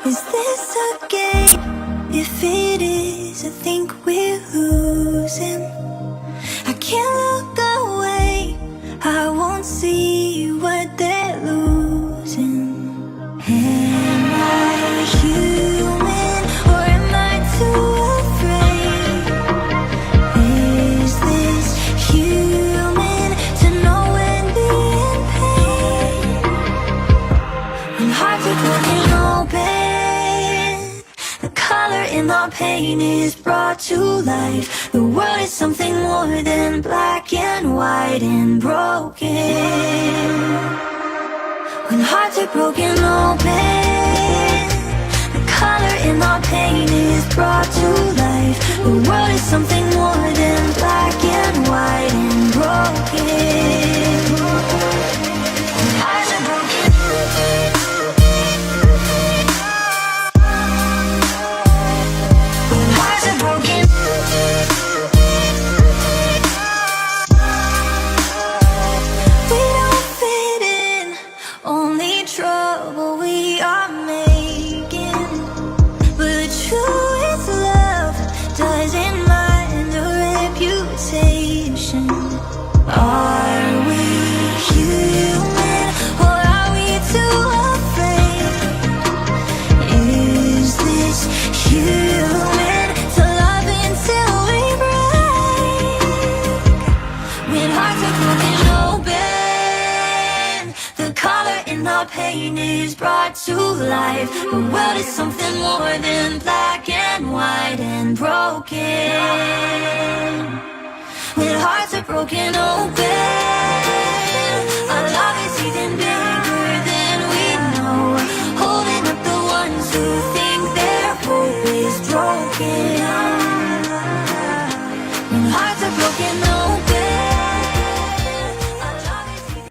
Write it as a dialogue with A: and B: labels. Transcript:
A: Is this a game? If it is, I think we're losing. I can't look away, I won't see what they're losing. Am I human or am I too afraid? Is this human to know when being pain? When hearts are broken open, the color in our pain is brought to life. The world is something more than black and white and broken. When hearts are broken open, the color in our pain is brought to life. The world is something more than black and white and broken. When hearts are broken, when hearts are broken, we don't fit in, only trouble we are making. But the truest love doesn't mind a reputation. Are we human or are we too afraid? Is this human to love until we break? When hearts are broken open, the color in our pain is brought to life. The world is something more than black and white and broken. When hearts are broken open, our love is even bigger.